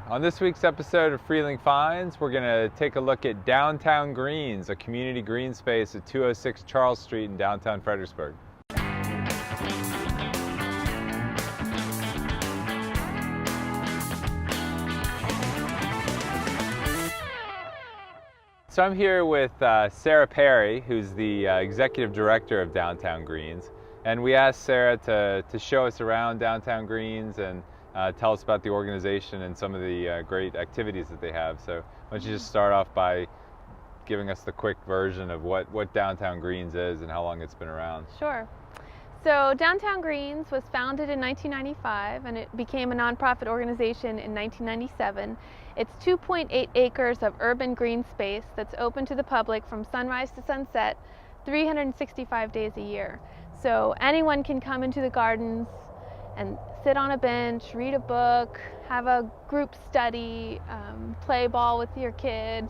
On this week's episode of Freehling Finds, we're going to take a look at Downtown Greens, a community green space at 206 Charles Street in downtown Fredericksburg. So I'm here with Sarah Perry, who's the executive director of Downtown Greens, and we asked Sarah to show us around Downtown Greens and tell us about the organization and some of the great activities that they have. So why don't you just start off by giving us the quick version of what Downtown Greens is and how long it's been around. Sure. So Downtown Greens was founded in 1995 and it became a nonprofit organization in 1997. It's 2.8 acres of urban green space that's open to the public from sunrise to sunset 365 days a year. So anyone can come into the gardens and sit on a bench, read a book, have a group study, play ball with your kid.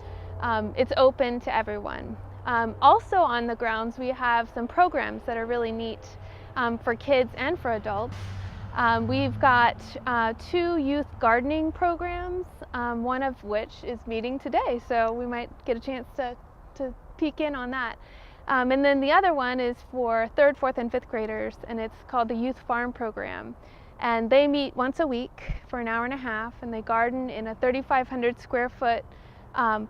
It's open to everyone. Also on the grounds we have some programs that are really neat for kids and for adults. We've got 2 youth gardening programs, one of which is meeting today, so we might get a chance to peek in on that. And then the other one is for 3rd, 4th, and 5th graders, and it's called the Youth Farm Program. And they meet once a week for an hour and a half, and they garden in a 3,500 square foot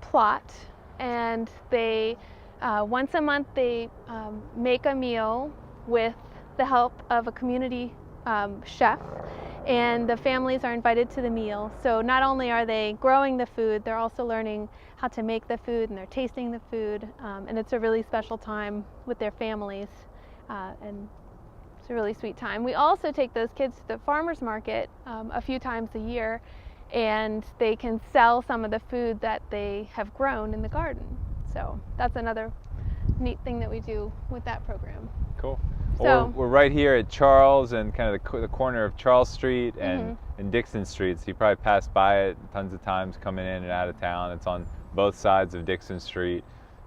plot. And they, once a month, they make a meal with the help of a community chef, and the families are invited to the meal. So not only are they growing the food, they're also learning how to make the food, and they're tasting the food, and it's a really special time with their families, and it's a really sweet time. We also take those kids to the farmers market a few times a year, and they can sell some of the food that they have grown in the garden. So that's another neat thing that we do with that program. Cool. So, Well, we're right here at Charles and kind of the corner of Charles Street and Dixon Street. So you probably passed by it tons of times coming in and out of town. It's on both sides of Dixon Street.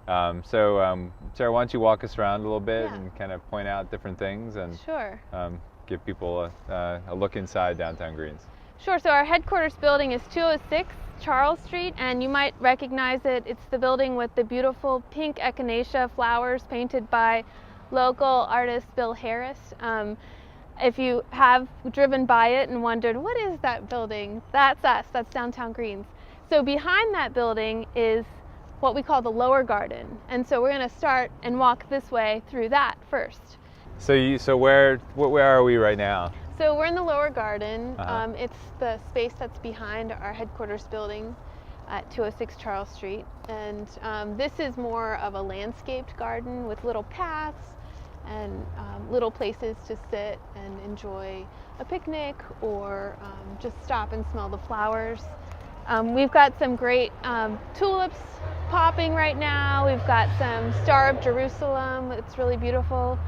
Sarah, why don't you walk us around a little bit and kind of point out different things and sure. Give people a look inside Downtown Greens. Sure, so our headquarters building is 206 Charles Street, and you might recognize it. It's the building with the beautiful pink echinacea flowers painted by local artist Bill Harris. If you have driven by it and wondered, what is that building? That's us, that's Downtown Greens. So behind that building is what we call the lower garden. And so we're gonna start and walk this way through that first. So where are we right now? So we're in the lower garden. It's the space that's behind our headquarters building at 206 Charles Street. And this is more of a landscaped garden with little paths and little places to sit and enjoy a picnic or just stop and smell the flowers. We've got some great tulips popping right now. We've got some Star of Jerusalem. It's really beautiful.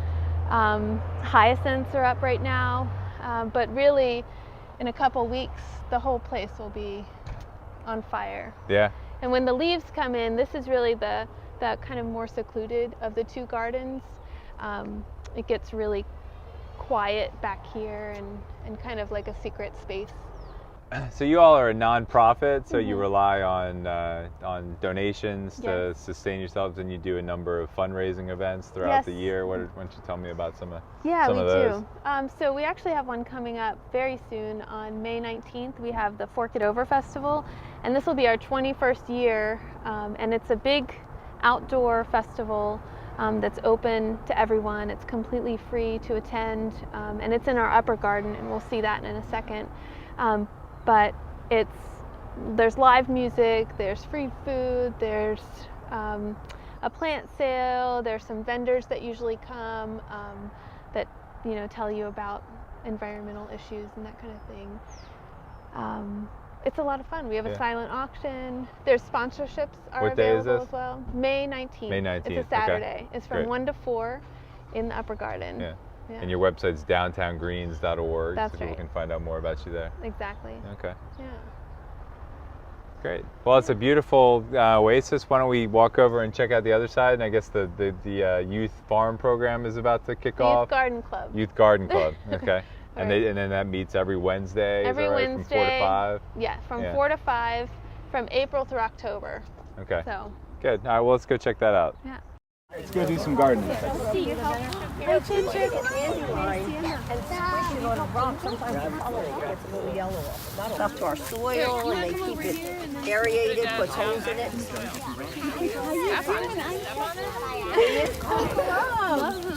Hyacinths are up right now. But really, in a couple weeks, the whole place will be on fire. Yeah. And when the leaves come in, this is really the kind of more secluded of the 2 gardens. It gets really quiet back here and kind of like a secret space. So you all are a nonprofit, so you rely on donations to sustain yourselves, and you do a number of fundraising events throughout the year. Why don't you tell me about some of those? So we actually have one coming up very soon on May 19th. We have the Fork It Over Festival, and this will be our 21st year, and it's a big outdoor festival that's open to everyone. It's completely free to attend, and it's in our upper garden, and we'll see that in a second. But there's live music, there's free food, there's a plant sale, there's some vendors that usually come that tell you about environmental issues and that kind of thing. It's a lot of fun. We have a silent auction. There's sponsorships are available as well. May 19th. May 19th. It's a Saturday. Okay. It's from 1 to 4 in the upper garden. Yeah. And your website's downtowngreens.org, That's so people right. can find out more about you there. Exactly. Okay. Yeah. Great. Well, it's a beautiful oasis. Why don't we walk over and check out the other side? And I guess the youth farm program is about to kick off. Youth Garden Club. Youth Garden Club. Okay. And then that meets every Wednesday. Every is that right? Wednesday. From 4 to 5. Yeah, from 4 to 5, from April through October. Okay. So. Good. All right. Well, let's go check that out. Yeah. Let's go do some gardening. Hey, Ginger. And squish it on a rock. Sometimes the color gets a little yellow. It's up to our soil, and they keep it aerated, puts holes in it.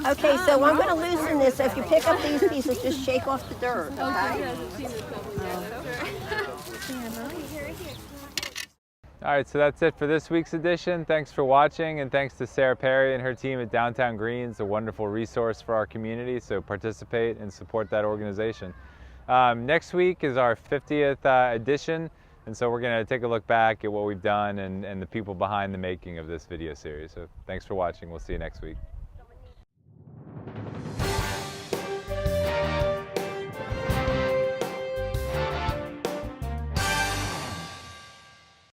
Okay, so I'm going to loosen this. So if you pick up these pieces, just shake off the dirt, okay? All right, so that's it for this week's edition. Thanks for watching, and thanks to Sarah Perry and her team at Downtown Greens, a wonderful resource for our community, so participate and support that organization. Next week is our 50th edition, and so we're gonna take a look back at what we've done and the people behind the making of this video series. So thanks for watching. We'll see you next week.